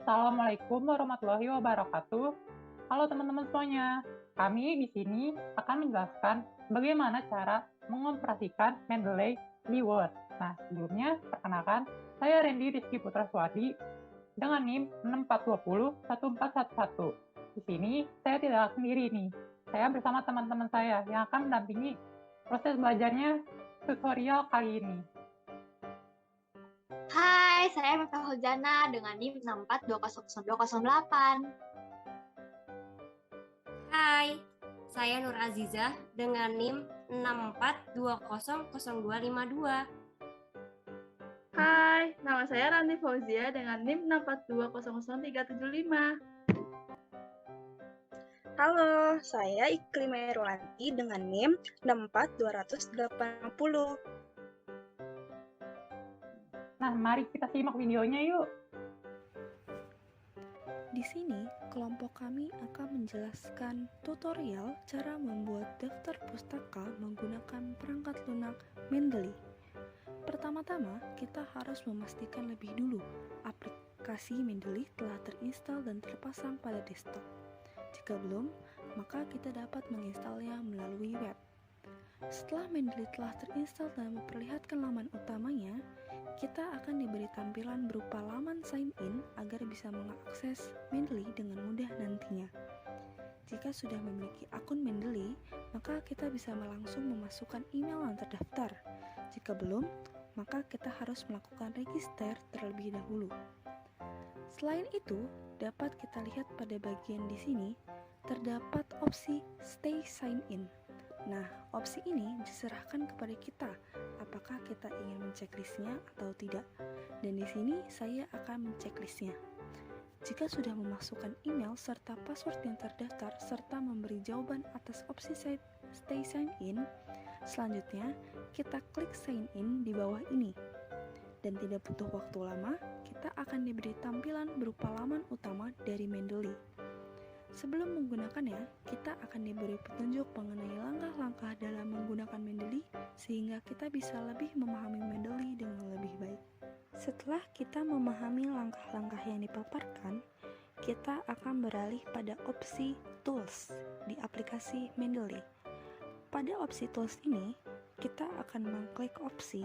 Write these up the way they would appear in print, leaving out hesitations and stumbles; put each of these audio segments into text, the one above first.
Assalamualaikum warahmatullahi wabarakatuh. Halo teman-teman semuanya. Kami di sini akan menjelaskan bagaimana cara mengoperasikan Mendeley di Word. Nah, sebelumnya perkenalkan, saya Randy Rizky Putra Suwadi dengan NIM 64201411. Di sini saya tidak sendiri nih. Saya bersama teman-teman saya yang akan mendampingi proses belajarnya tutorial kali ini. Hai, saya Mifta Hujana dengan NIM 64200208. Hai, saya Nur Azizah dengan NIM 64200252. Hai, nama saya Ranti Fauzia dengan NIM 64200375. Halo, saya Iklim Merulanti dengan NIM 64280. Nah, mari kita simak videonya yuk. Di sini, kelompok kami akan menjelaskan tutorial cara membuat daftar pustaka menggunakan perangkat lunak Mendeley. Pertama-tama, kita harus memastikan lebih dulu aplikasi Mendeley telah terinstall dan terpasang pada desktop. Jika belum, maka kita dapat menginstalnya melalui web. Setelah Mendeley telah terinstall dan memperlihatkan laman utamanya, kita akan diberi tampilan berupa laman sign in agar bisa mengakses Mendeley dengan mudah nantinya. Jika sudah memiliki akun Mendeley, maka kita bisa langsung memasukkan email yang terdaftar. Jika belum, maka kita harus melakukan register terlebih dahulu. Selain itu, dapat kita lihat pada bagian di sini, terdapat opsi Stay Sign In. Nah, opsi ini diserahkan kepada kita, apakah kita ingin mencek-listnya atau tidak. Dan di sini saya akan mencek-listnya. Jika sudah memasukkan email serta password yang terdaftar serta memberi jawaban atas opsi Stay Sign In, selanjutnya kita klik Sign In di bawah ini. Dan tidak butuh waktu lama, kita akan diberi tampilan berupa laman utama dari Mendeley. Sebelum menggunakannya, kita akan diberi petunjuk mengenai langkah-langkah dalam menggunakan Mendeley sehingga kita bisa lebih memahami Mendeley dengan lebih baik. Setelah kita memahami langkah-langkah yang dipaparkan, kita akan beralih pada opsi Tools di aplikasi Mendeley. Pada opsi Tools ini, kita akan mengklik opsi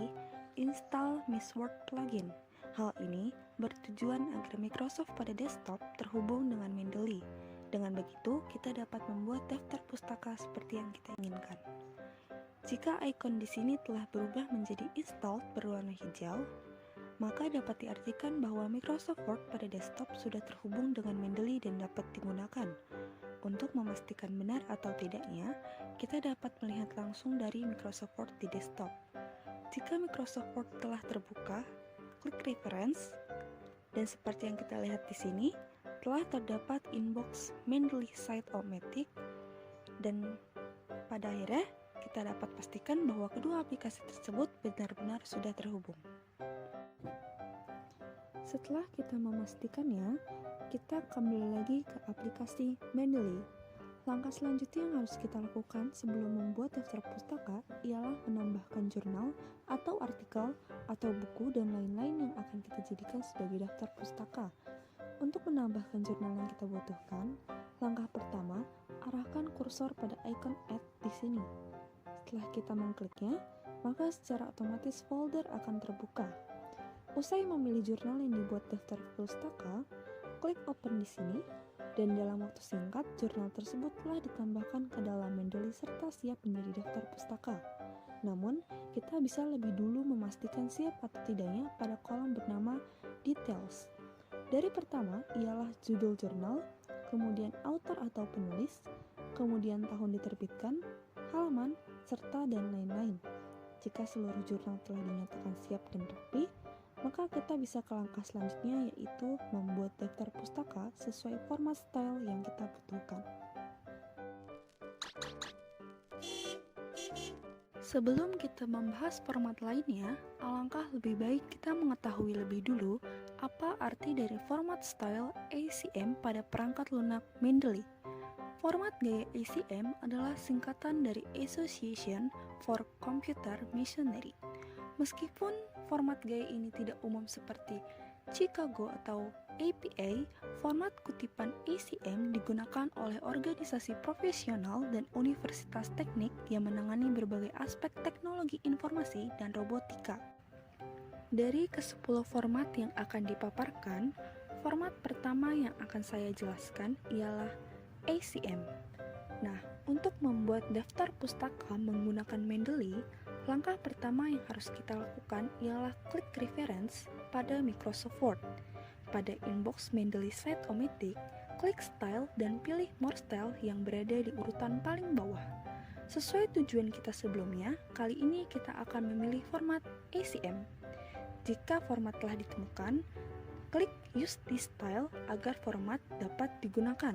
Install Miss Word Plugin. Hal ini bertujuan agar Microsoft pada desktop terhubung dengan Mendeley. Dengan begitu, kita dapat membuat daftar pustaka seperti yang kita inginkan. Jika ikon di sini telah berubah menjadi installed berwarna hijau, maka dapat diartikan bahwa Microsoft Word pada desktop sudah terhubung dengan Mendeley dan dapat digunakan. Untuk memastikan benar atau tidaknya, kita dapat melihat langsung dari Microsoft Word di desktop. Jika Microsoft Word telah terbuka, klik Reference, dan seperti yang kita lihat di sini, telah terdapat inbox Mendeley Site-O-Matic, dan pada akhirnya kita dapat pastikan bahwa kedua aplikasi tersebut benar-benar sudah terhubung. Setelah kita memastikannya, kita kembali lagi ke aplikasi Mendeley. Langkah selanjutnya yang harus kita lakukan sebelum membuat daftar pustaka ialah menambahkan jurnal atau artikel atau buku dan lain-lain yang akan kita jadikan sebagai daftar pustaka. Untuk menambahkan jurnal yang kita butuhkan, langkah pertama, arahkan kursor pada icon Add di sini. Setelah kita mengkliknya, maka secara otomatis folder akan terbuka. Usai memilih jurnal yang dibuat daftar pustaka, klik Open di sini, dan dalam waktu singkat, jurnal tersebut telah ditambahkan ke dalam Mendeley serta siap menjadi daftar pustaka. Namun, kita bisa lebih dulu memastikan siap atau tidaknya pada kolom bernama Details. Dari pertama ialah judul jurnal, kemudian author atau penulis, kemudian tahun diterbitkan, halaman, serta dan lain-lain. Jika seluruh jurnal telah dinyatakan siap dan rapi, maka kita bisa ke langkah selanjutnya yaitu membuat daftar pustaka sesuai format style yang kita butuhkan. Sebelum kita membahas format lainnya, alangkah lebih baik kita mengetahui lebih dulu apa arti dari format style ACM pada perangkat lunak Mendeley. Format gaya ACM adalah singkatan dari Association for Computer Machinery. Meskipun format gaya ini tidak umum seperti Chicago atau APA, format kutipan ACM digunakan oleh organisasi profesional dan universitas teknik yang menangani berbagai aspek teknologi informasi dan robotika. Dari ke-10 format yang akan dipaparkan, format pertama yang akan saya jelaskan ialah ACM. Nah, untuk membuat daftar pustaka menggunakan Mendeley, langkah pertama yang harus kita lakukan ialah klik reference pada Microsoft Word. Pada inbox Mendeley Site-O-Matic, klik Style dan pilih More Style yang berada di urutan paling bawah. Sesuai tujuan kita sebelumnya, kali ini kita akan memilih format ACM. Jika format telah ditemukan, klik Use this style agar format dapat digunakan.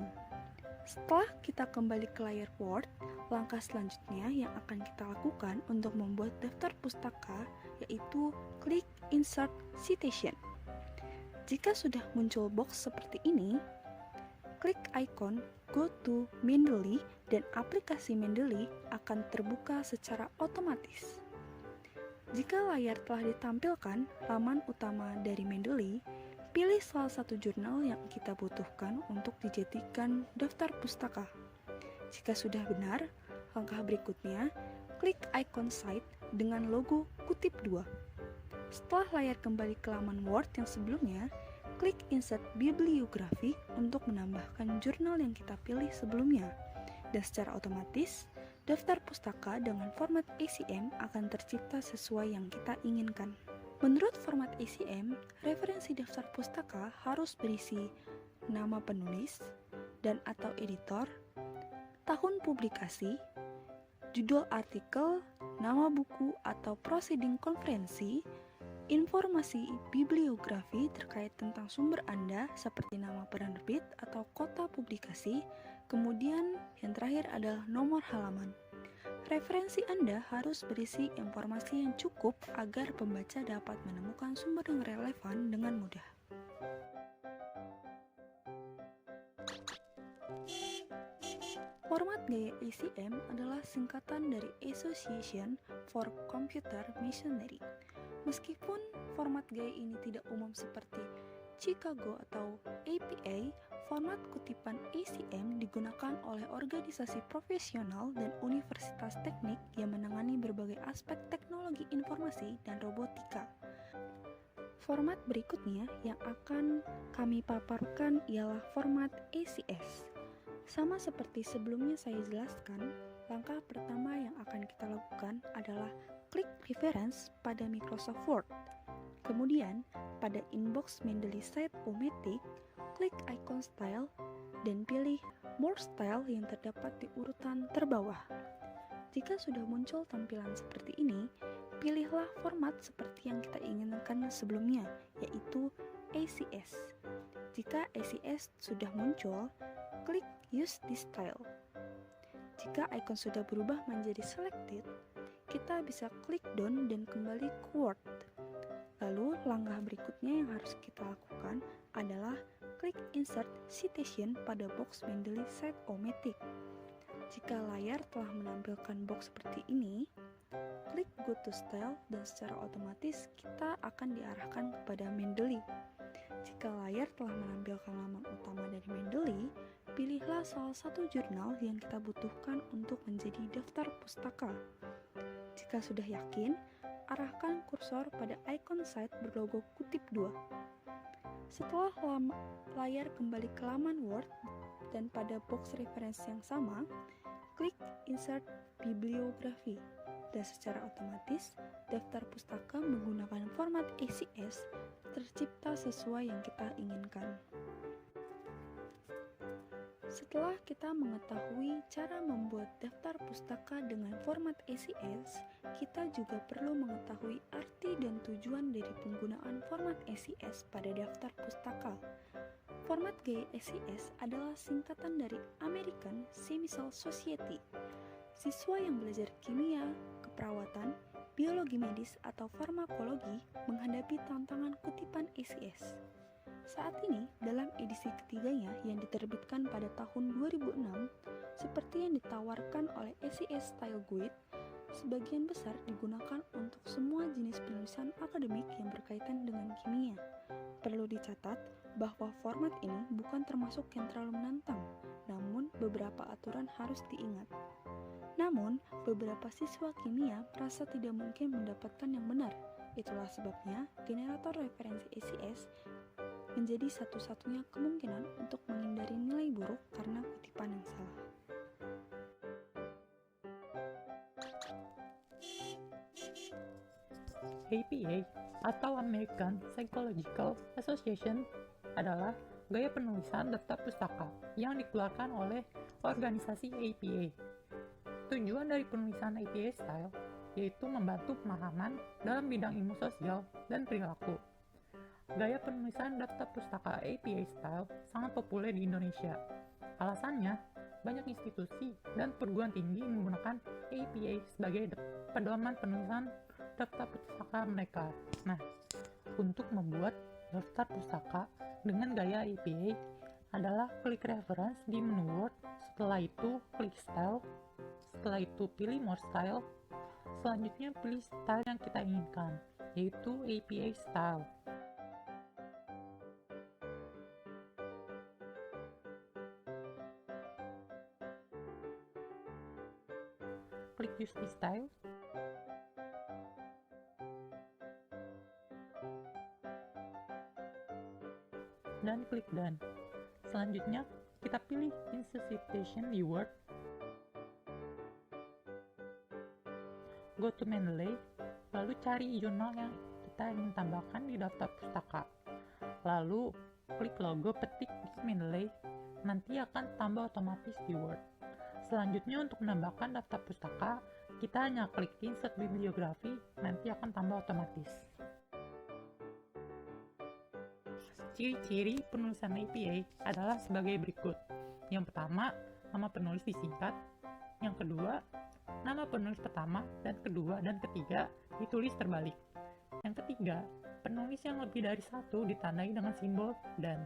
Setelah kita kembali ke layar Word, langkah selanjutnya yang akan kita lakukan untuk membuat daftar pustaka yaitu klik Insert Citation. Jika sudah muncul box seperti ini, klik ikon Go to Mendeley dan aplikasi Mendeley akan terbuka secara otomatis. Jika layar telah ditampilkan laman utama dari Mendeley, pilih salah satu jurnal yang kita butuhkan untuk dijadikan daftar pustaka. Jika sudah benar, langkah berikutnya, klik ikon site dengan logo kutip 2. Setelah layar kembali ke laman Word yang sebelumnya, klik Insert Bibliografi untuk menambahkan jurnal yang kita pilih sebelumnya. Dan secara otomatis, daftar pustaka dengan format ACM akan tercipta sesuai yang kita inginkan. Menurut format ACM, referensi daftar pustaka harus berisi nama penulis dan atau editor, tahun publikasi, judul artikel, nama buku atau proceeding konferensi, informasi bibliografi terkait tentang sumber Anda seperti nama penerbit atau kota publikasi, kemudian yang terakhir adalah nomor halaman. Referensi Anda harus berisi informasi yang cukup agar pembaca dapat menemukan sumber yang relevan dengan mudah. Format gaya ACM adalah singkatan dari Association for Computer Machinery. Meskipun format gaya ini tidak umum seperti Chicago atau APA, format kutipan ACM digunakan oleh organisasi profesional dan universitas teknik yang menangani berbagai aspek teknologi informasi dan robotika. Format berikutnya yang akan kami paparkan ialah format ACS. Sama seperti sebelumnya saya jelaskan, langkah pertama yang akan kita lakukan adalah klik reference pada Microsoft Word. Kemudian, pada inbox Mendeley Site-O-Matic, klik ikon Style dan pilih More Style yang terdapat di urutan terbawah. Jika sudah muncul tampilan seperti ini, pilihlah format seperti yang kita inginkan sebelumnya, yaitu ACS. Jika ACS sudah muncul, klik Use this style. Jika ikon sudah berubah menjadi selected, kita bisa klik down dan kembali ke Word. Lalu, langkah berikutnya yang harus kita lakukan adalah klik Insert Citation pada box Mendeley Site-O-Matic. Jika layar telah menampilkan box seperti ini, klik Go to Style dan secara otomatis kita akan diarahkan kepada Mendeley. Jika layar telah menampilkan laman utama dari Mendeley, pilihlah salah satu jurnal yang kita butuhkan untuk menjadi daftar pustaka. Jika sudah yakin, arahkan kursor pada ikon site berlogo kutip 2. Setelah layar kembali ke laman Word dan pada box reference yang sama, klik Insert Bibliografi dan secara otomatis daftar pustaka menggunakan format ACS tercipta sesuai yang kita inginkan. Setelah kita mengetahui cara membuat daftar pustaka dengan format ACS, kita juga perlu mengetahui arti dan tujuan dari penggunaan format ACS pada daftar pustaka. Format gaya ACS adalah singkatan dari American Chemical Society. Siswa yang belajar kimia, keperawatan, biologi medis, atau farmakologi menghadapi tantangan kutipan ACS. Saat ini, dalam edisi ketiganya yang diterbitkan pada tahun 2006, seperti yang ditawarkan oleh ACS Style Guide, sebagian besar digunakan untuk semua jenis penulisan akademik yang berkaitan dengan kimia. Perlu dicatat bahwa format ini bukan termasuk yang terlalu menantang, namun beberapa aturan harus diingat. Namun, beberapa siswa kimia merasa tidak mungkin mendapatkan yang benar. Itulah sebabnya generator referensi ACS menjadi satu-satunya kemungkinan untuk menghindari nilai buruk karena kutipan yang salah. APA atau American Psychological Association adalah gaya penulisan daftar pustaka yang dikeluarkan oleh organisasi APA. Tujuan dari penulisan APA Style yaitu membantu pemahaman dalam bidang ilmu sosial dan perilaku. Gaya penulisan daftar pustaka APA Style sangat populer di Indonesia. Alasannya, banyak institusi dan perguruan tinggi menggunakan APA sebagai pedoman penulisan daftar pustaka mereka. Nah, untuk membuat daftar pustaka dengan gaya APA adalah klik reference di menu Word, setelah itu klik Style, setelah itu pilih More Style, selanjutnya pilih style yang kita inginkan, yaitu APA Style. Klik Use this Style, dan klik Done. Selanjutnya, kita pilih Insert Citation di Word, go to Mendeley, lalu cari jurnal yang kita ingin tambahkan di daftar pustaka. Lalu, klik logo petik di Mendeley, nanti akan tambah otomatis di Word. Selanjutnya, untuk menambahkan daftar pustaka, kita hanya klik Insert Bibliografi, nanti akan tambah otomatis. Ciri-ciri penulisan APA adalah sebagai berikut. Yang pertama, nama penulis disingkat. Yang kedua, nama penulis pertama dan kedua dan ketiga ditulis terbalik. Yang ketiga, penulis yang lebih dari satu ditandai dengan simbol dan.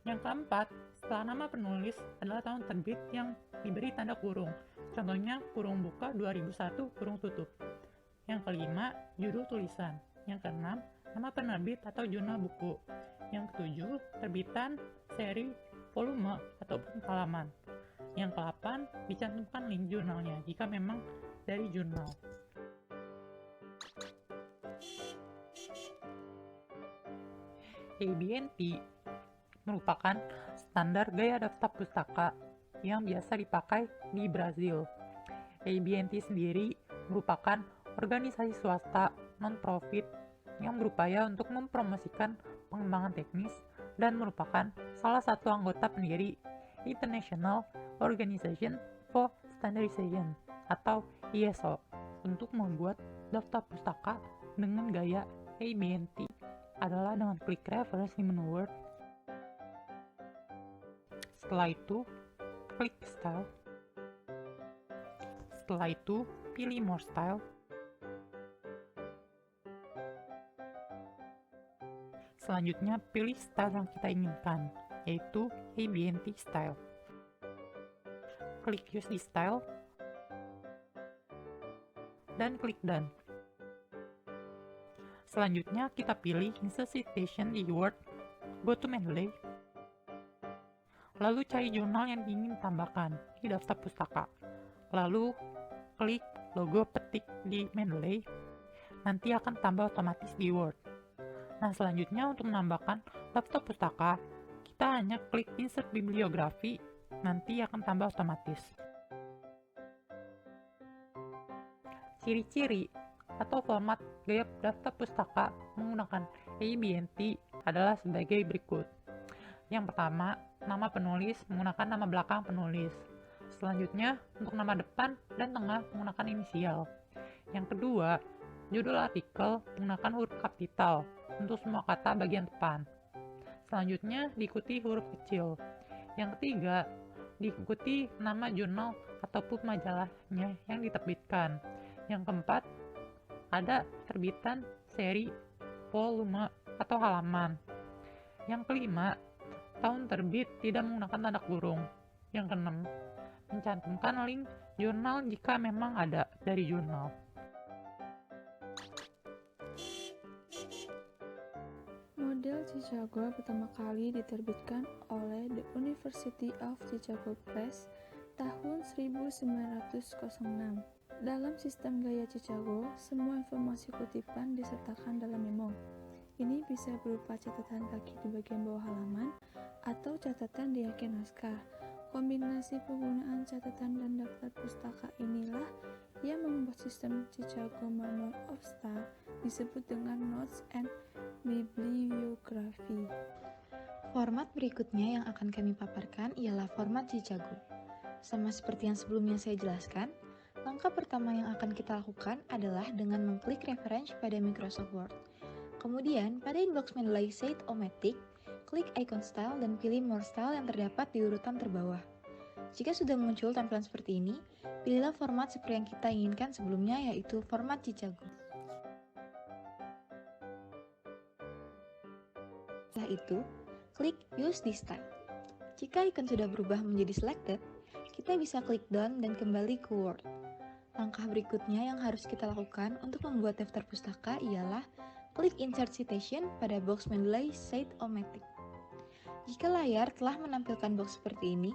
Yang keempat, setelah nama penulis adalah tahun terbit yang diberi tanda kurung. Contohnya kurung buka 2001 kurung tutup. Yang kelima, judul tulisan. Yang keenam, nama penerbit atau jurnal buku. Yang ketujuh, terbitan, seri, volume, ataupun halaman. Yang ke-8, dicantumkan link jurnalnya jika memang dari jurnal. ABNT merupakan standar gaya daftar pustaka yang biasa dipakai di Brazil. ABNT sendiri merupakan organisasi swasta non-profit yang berupaya untuk mempromosikan pengembangan teknis dan merupakan salah satu anggota pendiri International Organization for Standardization atau ISO untuk membuat daftar pustaka dengan gaya ABNT adalah dengan klik reference di menu Word. Setelah itu, klik Style. Setelah itu, pilih More Style. Selanjutnya, pilih style yang kita inginkan, yaitu ABNT Style. Klik Use this Style, dan klik Done. Selanjutnya, kita pilih Insert Citation di Word, go to Mendeley, lalu cari jurnal yang ingin tambahkan di daftar pustaka. Lalu, klik logo petik di Mendeley, nanti akan tambah otomatis di Word. Nah, selanjutnya untuk menambahkan daftar pustaka, kita hanya klik Insert Bibliografi, nanti akan tambah otomatis. Ciri-ciri atau format gaya daftar pustaka menggunakan ABNT adalah sebagai berikut. Yang pertama, nama penulis menggunakan nama belakang penulis. Selanjutnya, untuk nama depan dan tengah menggunakan inisial. Yang kedua, judul artikel menggunakan huruf kapital untuk semua kata bagian depan. Selanjutnya diikuti huruf kecil. Yang ketiga, diikuti nama jurnal ataupun majalahnya yang diterbitkan. Yang keempat, ada terbitan, seri, volume, atau halaman. Yang kelima, tahun terbit tidak menggunakan tanda kurung. Yang keenam, mencantumkan link jurnal jika memang ada dari jurnal. Model Chicago pertama kali diterbitkan oleh The University of Chicago Press tahun 1906. Dalam sistem gaya Chicago, semua informasi kutipan disertakan dalam memo. Ini bisa berupa catatan kaki di bagian bawah halaman atau catatan di akhir naskah. Kombinasi penggunaan catatan dan daftar pustaka inilah yang membuat sistem Chicago Manual of Style disebut dengan Notes and Bibliography. Format berikutnya yang akan kami paparkan ialah format Chicago. Sama seperti yang sebelumnya saya jelaskan, langkah pertama yang akan kita lakukan adalah dengan mengklik reference pada Microsoft Word. Kemudian, pada inbox Mendeley Site-O-Matic, klik icon style dan pilih More Style yang terdapat di urutan terbawah. Jika sudah muncul tampilan seperti ini, pilihlah format seperti yang kita inginkan sebelumnya, yaitu format Chicago. Setelah itu, klik Use this style. Jika icon sudah berubah menjadi selected, kita bisa klik down dan kembali ke Word. Langkah berikutnya yang harus kita lakukan untuk membuat daftar pustaka ialah klik Insert Citation pada box Mendeley Site-O-Matic. Jika layar telah menampilkan box seperti ini,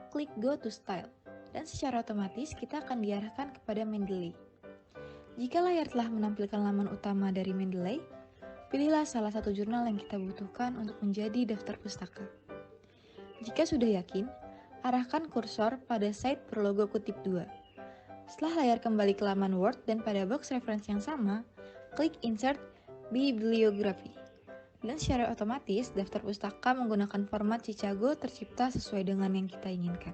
klik Go to Style, dan secara otomatis kita akan diarahkan kepada Mendeley. Jika layar telah menampilkan laman utama dari Mendeley, pilihlah salah satu jurnal yang kita butuhkan untuk menjadi daftar pustaka. Jika sudah yakin, arahkan kursor pada site berlogo kutip 2. Setelah layar kembali ke laman Word dan pada box reference yang sama, klik Insert Bibliography. Dan secara otomatis, daftar pustaka menggunakan format Chicago tercipta sesuai dengan yang kita inginkan.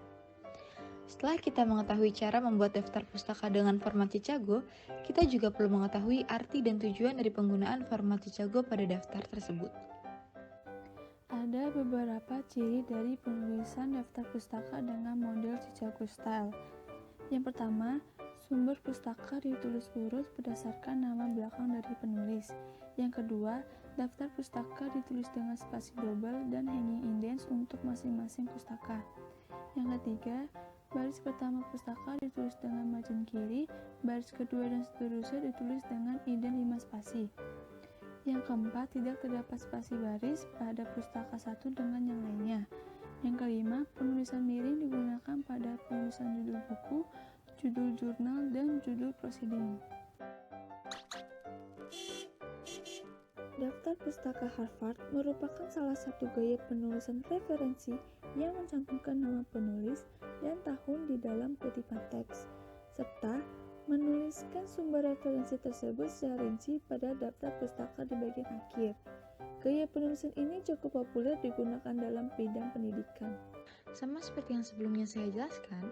Setelah kita mengetahui cara membuat daftar pustaka dengan format Chicago, kita juga perlu mengetahui arti dan tujuan dari penggunaan format Chicago pada daftar tersebut. Ada beberapa ciri dari penulisan daftar pustaka dengan model Chicago Style. Yang pertama, sumber pustaka ditulis urut berdasarkan nama belakang dari penulis. Yang kedua, daftar pustaka ditulis dengan spasi double dan hanging indents untuk masing-masing pustaka. Yang ketiga, baris pertama pustaka ditulis dengan margin kiri, baris kedua dan seterusnya ditulis dengan indent 5 spasi. Yang keempat, tidak terdapat spasi baris pada pustaka satu dengan yang lainnya. Yang kelima, penulisan miring digunakan pada penulisan judul buku, judul jurnal, dan judul proceeding. Daftar pustaka Harvard merupakan salah satu gaya penulisan referensi yang mencantumkan nama penulis dan tahun di dalam kutipan teks, serta menuliskan sumber referensi tersebut secara rinci pada daftar pustaka di bagian akhir. Gaya penulisan ini cukup populer digunakan dalam bidang pendidikan. Sama seperti yang sebelumnya saya jelaskan,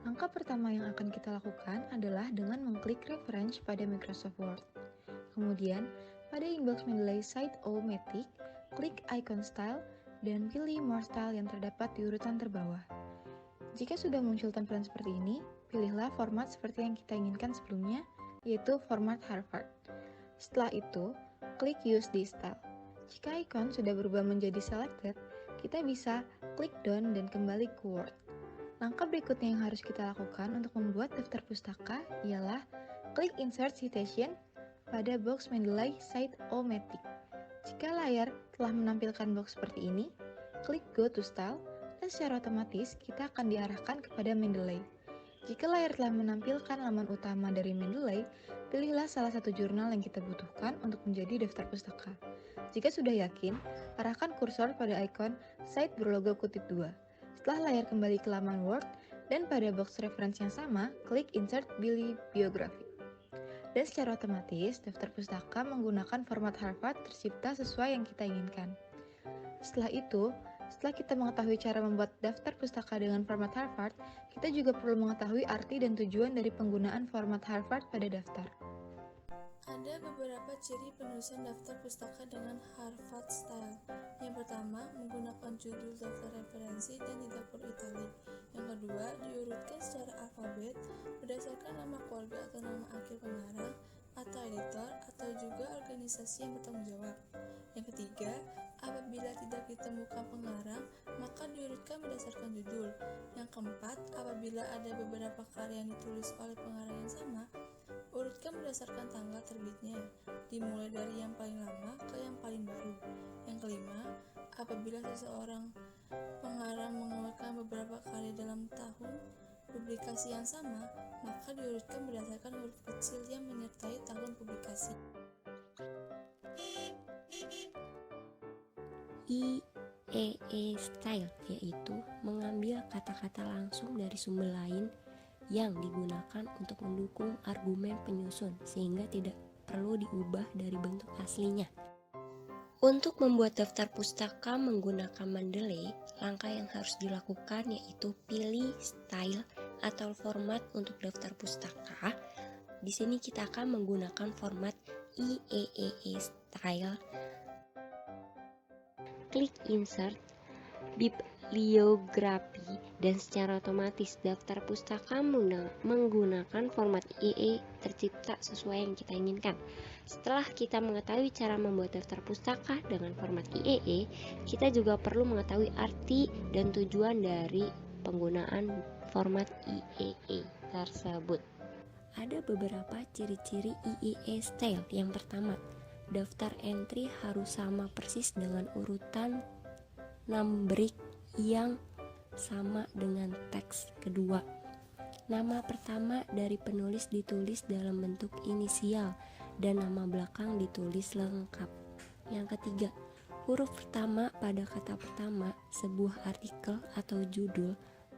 langkah pertama yang akan kita lakukan adalah dengan mengklik reference pada Microsoft Word. Kemudian, pada inbox Mendeley Site-O-Matic, klik icon style dan pilih More Style yang terdapat di urutan terbawah. Jika sudah muncul tampilan seperti ini, pilihlah format seperti yang kita inginkan sebelumnya, yaitu format Harvard. Setelah itu, klik Use this style. Jika ikon sudah berubah menjadi selected, kita bisa klik down dan kembali ke Word. Langkah berikutnya yang harus kita lakukan untuk membuat daftar pustaka ialah klik Insert Citation pada box Mendeley Site-O-Matic. Jika layar telah menampilkan box seperti ini, klik Go to Style dan secara otomatis kita akan diarahkan kepada Mendeley. Jika layar telah menampilkan laman utama dari Mendeley, pilihlah salah satu jurnal yang kita butuhkan untuk menjadi daftar pustaka. Jika sudah yakin, arahkan kursor pada ikon site berlogo kutip 2. Setelah layar kembali ke laman Word dan pada box reference yang sama, klik Insert Bibliography. Dan secara otomatis, daftar pustaka menggunakan format Harvard tercipta sesuai yang kita inginkan. Setelah itu, setelah kita mengetahui cara membuat daftar pustaka dengan format Harvard, kita juga perlu mengetahui arti dan tujuan dari penggunaan format Harvard pada daftar. Ada beberapa ciri penulisan daftar pustaka dengan Harvard Style. Yang pertama, menggunakan judul daftar referensi dan tidak perlu italik. Yang kedua, diurutkan secara alfabet berdasarkan nama keluarga atau nama akhir pengarang, atau editor atau juga organisasi yang bertanggung jawab. Yang ketiga, apabila tidak ditemukan pengarang, maka diurutkan berdasarkan judul. Yang keempat, apabila ada beberapa karya yang ditulis oleh pengarang yang sama, urutkan berdasarkan tanggal terbitnya, dimulai dari yang paling lama ke yang paling baru. Yang kelima, apabila seseorang pengarang mengeluarkan beberapa karya dalam tahun publikasi yang sama, maka diurutkan berdasarkan huruf kecil yang menyertai tahun publikasi. IEE style yaitu mengambil kata-kata langsung dari sumber lain yang digunakan untuk mendukung argumen penyusun sehingga tidak perlu diubah dari bentuk aslinya. Untuk membuat daftar pustaka menggunakan Mendeley, langkah yang harus dilakukan yaitu pilih style atau format untuk daftar pustaka. Di sini kita akan menggunakan format IEEE style. Klik insert, bibliografi, dan secara otomatis daftar pustaka menggunakan format IE tercipta sesuai yang kita inginkan. Setelah kita mengetahui cara membuat daftar pustaka dengan format IEE, kita juga perlu mengetahui arti dan tujuan dari penggunaan format IEE tersebut. Ada beberapa ciri-ciri IEE style. Yang pertama, daftar entry harus sama persis dengan urutan numbering yang sama dengan teks. Kedua, nama pertama dari penulis ditulis dalam bentuk inisial dan nama belakang ditulis lengkap. Yang ketiga, huruf pertama pada kata pertama sebuah artikel atau judul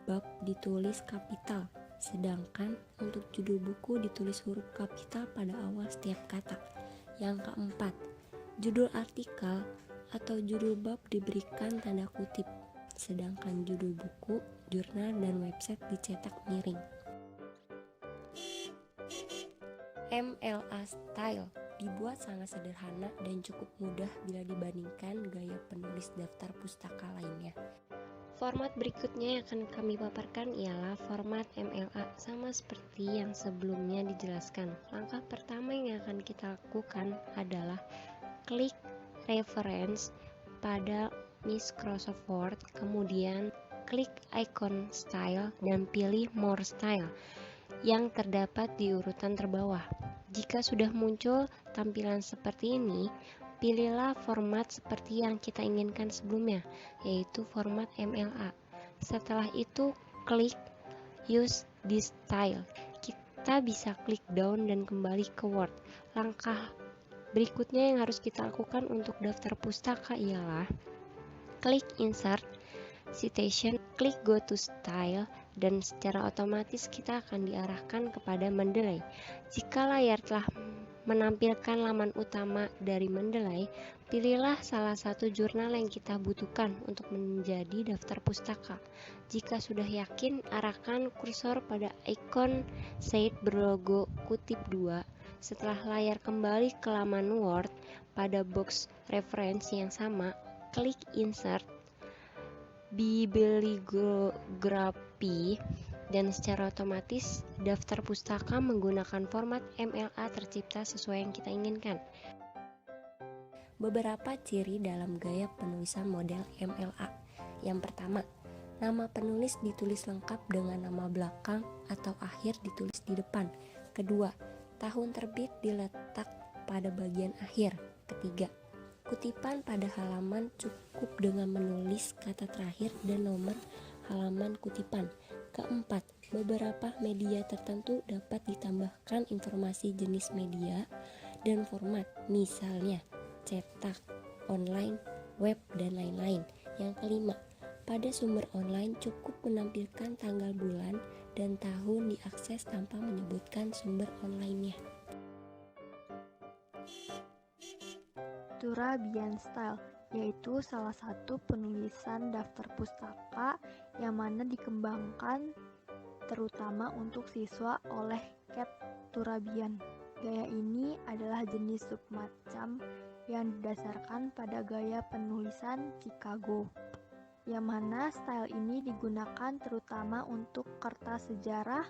bab ditulis kapital, sedangkan untuk judul buku ditulis huruf kapital pada awal setiap kata. Yang keempat, judul artikel atau judul bab diberikan tanda kutip, sedangkan judul buku, jurnal, dan website dicetak miring. MLA style dibuat sangat sederhana dan cukup mudah bila dibandingkan gaya penulis daftar pustaka lainnya. Format berikutnya yang akan kami paparkan ialah format MLA, sama seperti yang sebelumnya dijelaskan. Langkah pertama yang akan kita lakukan adalah klik reference pada Microsoft Word, kemudian klik icon style dan pilih more style yang terdapat di urutan terbawah. Jika sudah muncul tampilan seperti ini, pilihlah format seperti yang kita inginkan sebelumnya, yaitu format MLA. Setelah itu, klik Use this style. Kita bisa klik down dan kembali ke Word. Langkah berikutnya yang harus kita lakukan untuk daftar pustaka ialah klik Insert, Citation, klik Go to Style, dan secara otomatis kita akan diarahkan kepada Mendeley. Jika layar telah menampilkan laman utama dari Mendeley, pilihlah salah satu jurnal yang kita butuhkan untuk menjadi daftar pustaka. Jika sudah yakin, arahkan kursor pada ikon Sheet berlogo kutip 2. Setelah layar kembali ke laman Word, pada box referensi yang sama, klik Insert, Bibliografi, dan secara otomatis daftar pustaka menggunakan format MLA tercipta sesuai yang kita inginkan. Beberapa ciri dalam gaya penulisan model MLA. Yang pertama, nama penulis ditulis lengkap dengan nama belakang atau akhir ditulis di depan. Kedua, tahun terbit diletak pada bagian akhir. Ketiga, kutipan pada halaman cukup dengan menulis kata terakhir dan nomor halaman kutipan. Keempat, beberapa media tertentu dapat ditambahkan informasi jenis media dan format, misalnya cetak, online, web, dan lain-lain. Yang kelima, pada sumber online cukup menampilkan tanggal bulan dan tahun diakses tanpa menyebutkan sumber online-nya. Turabian style yaitu salah satu penulisan daftar pustaka yang mana dikembangkan terutama untuk siswa oleh Cat Turabian. Gaya ini adalah jenis submacam yang didasarkan pada gaya penulisan Chicago, yang mana style ini digunakan terutama untuk kertas sejarah,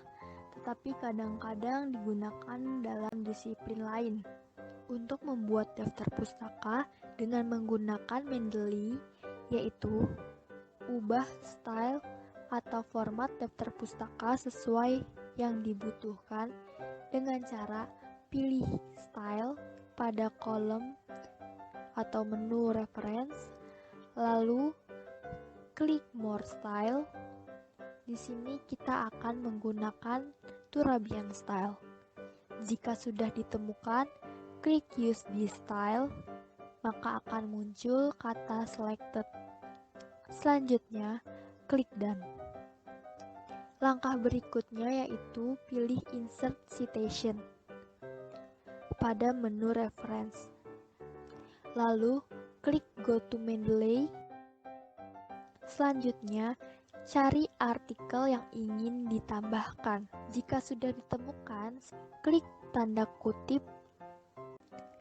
tetapi kadang-kadang digunakan dalam disiplin lain. Untuk membuat daftar pustaka dengan menggunakan Mendeley, yaitu ubah style atau format daftar pustaka sesuai yang dibutuhkan dengan cara pilih style pada kolom atau menu reference, lalu klik more style. Di sini kita akan menggunakan Turabian style. Jika sudah ditemukan, klik use this style, maka akan muncul kata selected. Selanjutnya, klik done. Langkah berikutnya yaitu pilih insert citation pada menu reference. Lalu, klik go to Mendeley. Selanjutnya, cari artikel yang ingin ditambahkan. Jika sudah ditemukan, klik tanda kutip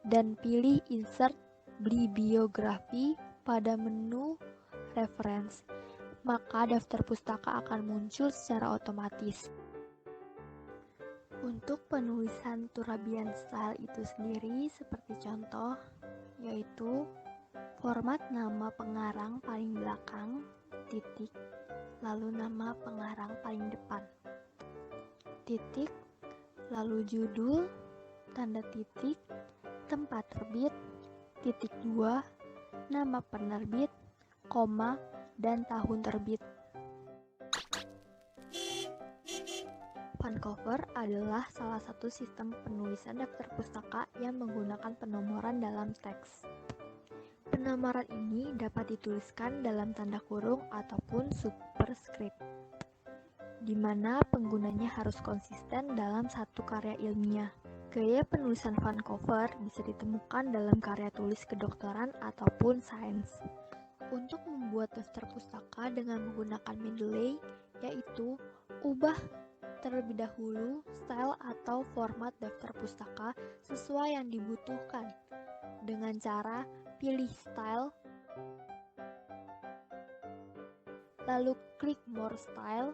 dan pilih insert bibliografi pada menu reference, maka daftar pustaka akan muncul secara otomatis. Untuk penulisan Turabian style itu sendiri seperti contoh, yaitu format nama pengarang paling belakang, titik, lalu nama pengarang paling depan, titik, lalu judul, tanda titik, tempat terbit, titik 2, nama penerbit, koma, dan tahun terbit. Vancouver adalah salah satu sistem penulisan daftar pustaka yang menggunakan penomoran dalam teks. Penomoran ini dapat dituliskan dalam tanda kurung ataupun superscript, di mana penggunanya harus konsisten dalam satu karya ilmiah. Gaya penulisan Vancouver bisa ditemukan dalam karya tulis kedokteran ataupun sains. Untuk membuat daftar pustaka dengan menggunakan Mendeley, yaitu ubah terlebih dahulu style atau format daftar pustaka sesuai yang dibutuhkan dengan cara pilih style, lalu klik more style.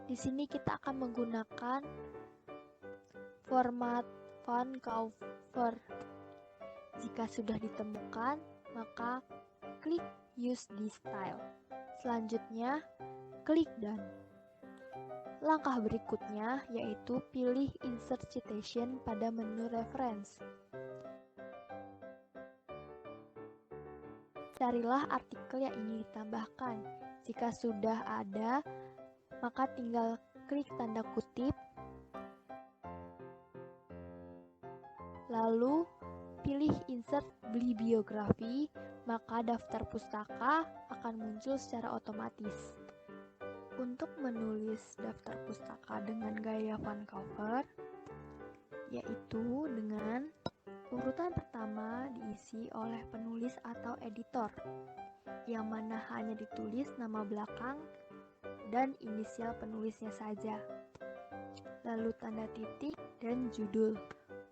Di sini kita akan menggunakan format Vancouver. Jika sudah ditemukan, maka klik use this style. Selanjutnya, klik done. Langkah berikutnya yaitu pilih insert citation pada menu reference. Carilah artikel yang ingin ditambahkan. Jika sudah ada, maka tinggal klik tanda kutip, lalu pilih insert bibliografi, maka daftar pustaka akan muncul secara otomatis. Untuk menulis daftar pustaka dengan gaya Vancouver, yaitu dengan urutan pertama diisi oleh penulis atau editor, yang mana hanya ditulis nama belakang dan inisial penulisnya saja. Lalu tanda titik dan judul.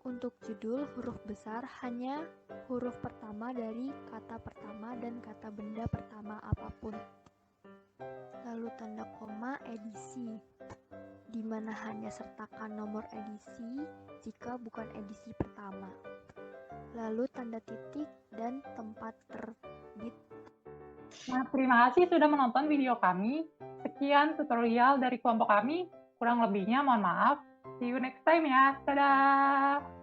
Untuk judul, huruf besar hanya huruf pertama dari kata pertama dan kata benda pertama apapun. Lalu tanda koma edisi, di mana hanya sertakan nomor edisi jika bukan edisi pertama. Lalu tanda titik dan tempat terbit. Nah, terima kasih sudah menonton video kami. Sekian tutorial dari kelompok kami. Kurang lebihnya mohon maaf. See you next time ya. Dadah!